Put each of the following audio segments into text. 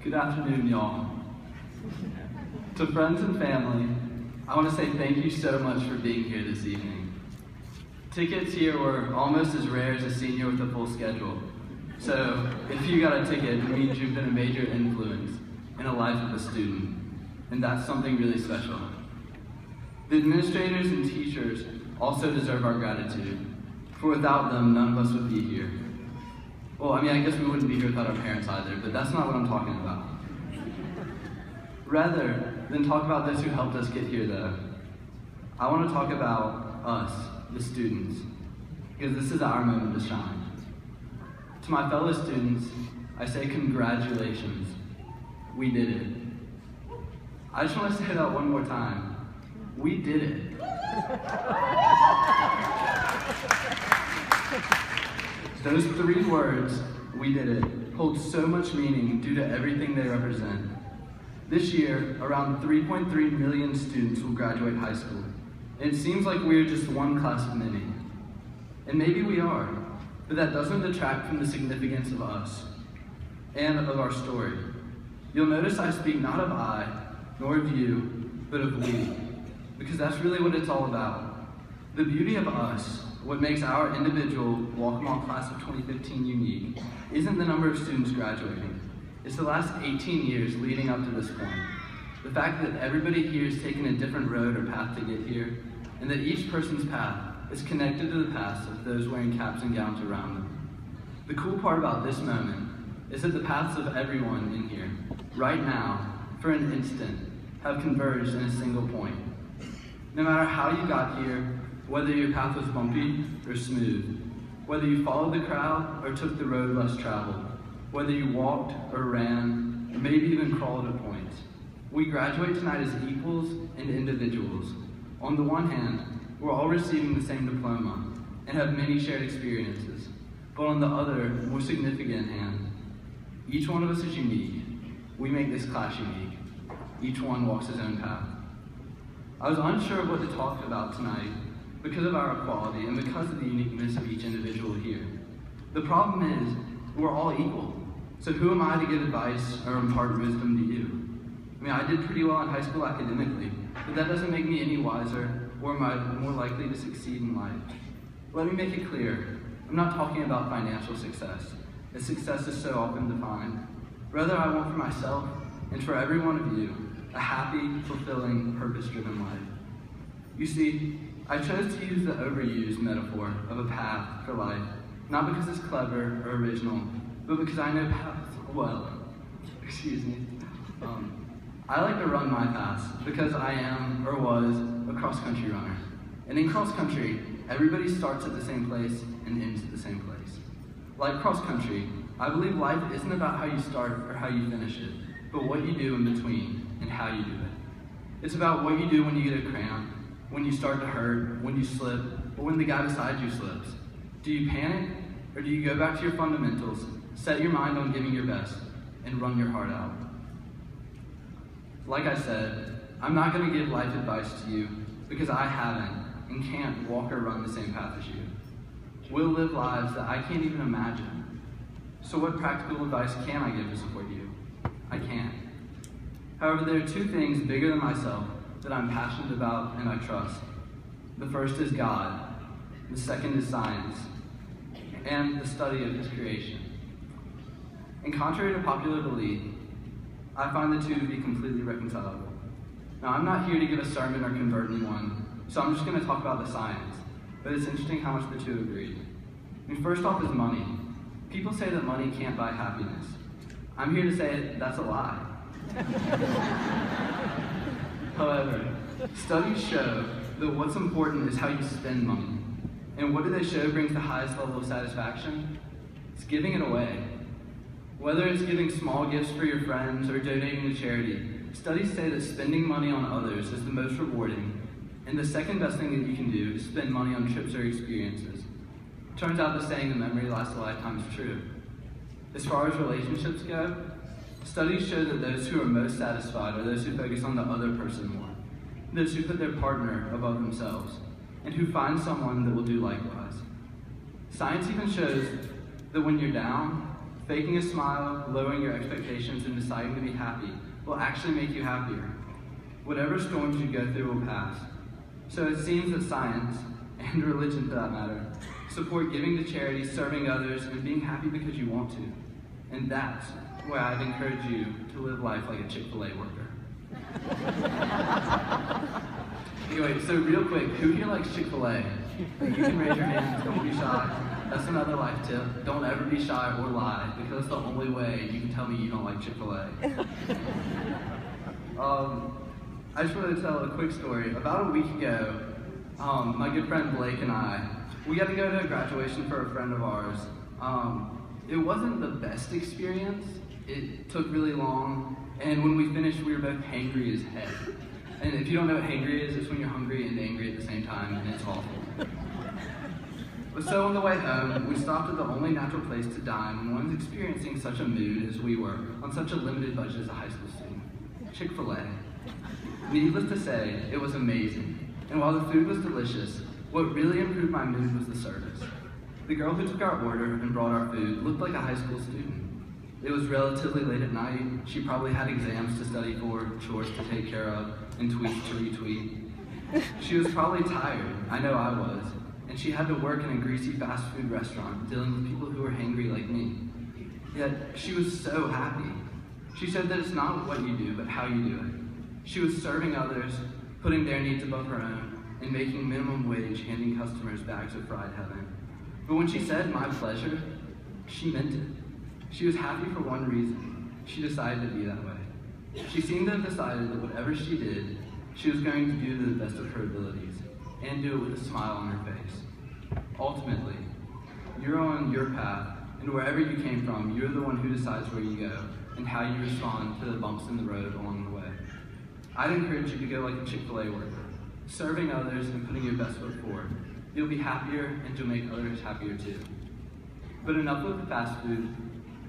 Good afternoon, y'all. To friends and family, I want to say thank you so much for being here this evening. Tickets here were almost as rare as a senior with a full schedule. So if you got a ticket, it means you've been a major influence in the life of a student, and that's something really special. The administrators and teachers also deserve our gratitude, for without them, none of us would be here. Well, I guess we wouldn't be here without our parents either, but that's not what I'm talking about. Rather than talk about those who helped us get here, though, I want to talk about us, the students, because this is our moment to shine. To my fellow students, I say congratulations. We did it. I just want to say that one more time. We did it. Those 3 words, we did it, hold so much meaning due to everything they represent. This year, around 3.3 million students will graduate high school. And it seems like we're just one class of many. And maybe we are, but that doesn't detract from the significance of us and of our story. You'll notice I speak not of I, nor of you, but of we, because that's really what it's all about. The beauty of us, what makes our individual Waccamaw class of 2015 unique, isn't the number of students graduating. It's the last 18 years leading up to this point. The fact that everybody here has taken a different road or path to get here, and that each person's path is connected to the paths of those wearing caps and gowns around them. The cool part about this moment is that the paths of everyone in here, right now, for an instant, have converged in a single point. No matter how you got here, whether your path was bumpy or smooth, whether you followed the crowd or took the road less traveled, whether you walked or ran, or maybe even crawled at points, we graduate tonight as equals and individuals. On the one hand, we're all receiving the same diploma and have many shared experiences, but on the other, more significant hand, each one of us is unique. We make this class unique. Each one walks his own path. I was unsure of what to talk about tonight because of our equality and because of the uniqueness of each individual here. The problem is, we're all equal. So who am I to give advice or impart wisdom to you? I did pretty well in high school academically, but that doesn't make me any wiser or am I more likely to succeed in life. Let me make it clear, I'm not talking about financial success, as success is so often defined. Rather, I want for myself and for every one of you a happy, fulfilling, purpose-driven life. You see, I chose to use the overused metaphor of a path for life, not because it's clever or original, but because I know paths well. Excuse me. I like to run my paths because I am, or was, a cross-country runner. And in cross-country, everybody starts at the same place and ends at the same place. Like cross-country, I believe life isn't about how you start or how you finish it, but what you do in between and how you do it. It's about what you do when you get a cramp, when you start to hurt, when you slip, or when the guy beside you slips. Do you panic, or do you go back to your fundamentals, set your mind on giving your best, and run your heart out? Like I said, I'm not going to give life advice to you because I haven't and can't walk or run the same path as you. We'll live lives that I can't even imagine. So what practical advice can I give to support you? I can't. However, there are 2 things bigger than myself that I'm passionate about and I trust. The first is God. The second is science and the study of His creation. And contrary to popular belief, I find the 2 to be completely reconcilable. Now, I'm not here to give a sermon or convert anyone, so I'm just going to talk about the science, but it's interesting how much the 2 agree. First off is money. People say that money can't buy happiness. I'm here to say that's a lie. However, studies show that what's important is how you spend money. And what do they show brings the highest level of satisfaction? It's giving it away. Whether it's giving small gifts for your friends or donating to charity, studies say that spending money on others is the most rewarding, and the second best thing that you can do is spend money on trips or experiences. Turns out the saying, "the memory lasts a lifetime," is true. As far as relationships go, studies show that those who are most satisfied are those who focus on the other person more, those who put their partner above themselves, and who find someone that will do likewise. Science even shows that when you're down, Faking a smile, lowering your expectations, and deciding to be happy will actually make you happier. Whatever storms you go through will pass. So it seems that science, and religion for that matter, support giving to charity, serving others, and being happy because you want to. And that's why I'd encourage you to live life like a Chick-fil-A worker. Anyway, so real quick, who here likes Chick-fil-A? You can raise your hands, don't be shy. That's another life tip. Don't ever be shy or lie, because it's the only way you can tell me you don't like Chick-fil-A. I just wanted to tell a quick story. About a week ago, my good friend Blake and I, we got to go to a graduation for a friend of ours. It wasn't the best experience. It took really long, and when we finished, we were both hangry as heck. And if you don't know what hangry is, it's when you're hungry and angry at the same time, and it's awful. But so on the way home, we stopped at the only natural place to dine when one was experiencing such a mood as we were on such a limited budget as a high school student. Chick-fil-A. Needless to say, it was amazing. And while the food was delicious, what really improved my mood was the service. The girl who took our order and brought our food looked like a high school student. It was relatively late at night. She probably had exams to study for, chores to take care of, and tweets to retweet. She was probably tired, I know I was, and she had to work in a greasy fast food restaurant dealing with people who were hangry like me. Yet, she was so happy. She said that it's not what you do, but how you do it. She was serving others, putting their needs above her own, and making minimum wage handing customers bags of fried heaven. But when she said, "my pleasure," she meant it. She was happy for one reason. She decided to be that way. She seemed to have decided that whatever she did, she was going to do to the best of her abilities, and do it with a smile on her face. Ultimately, you're on your path, and wherever you came from, you're the one who decides where you go, and how you respond to the bumps in the road along the way. I'd encourage you to go like a Chick-fil-A worker, serving others and putting your best foot forward. You'll be happier, and you'll make others happier too. But enough with the fast food,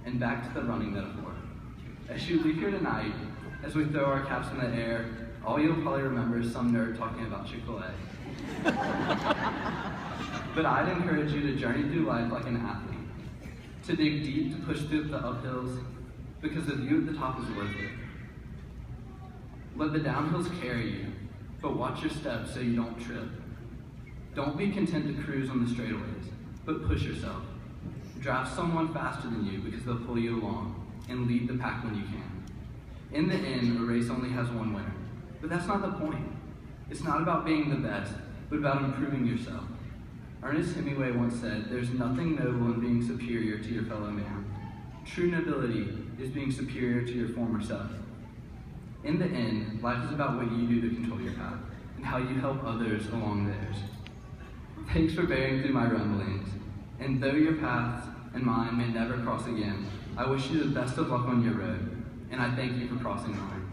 and back to the running metaphor. As you leave here tonight, as we throw our caps in the air, all you'll probably remember is some nerd talking about Chick-fil-A. But I'd encourage you to journey through life like an athlete, to dig deep, to push through the uphills, because the view at the top is worth it. Let the downhills carry you, but watch your steps so you don't trip. Don't be content to cruise on the straightaways, but push yourself. Draft someone faster than you because they'll pull you along, and lead the pack when you can. In the end, a race only has one winner, but that's not the point. It's not about being the best, but about improving yourself. Ernest Hemingway once said, "There's nothing noble in being superior to your fellow man. True nobility is being superior to your former self." In the end, life is about what you do to control your path, and how you help others along theirs. Thanks for bearing through my rumblings, and though your paths and mine may never cross again, I wish you the best of luck on your road, and I thank you for crossing mine.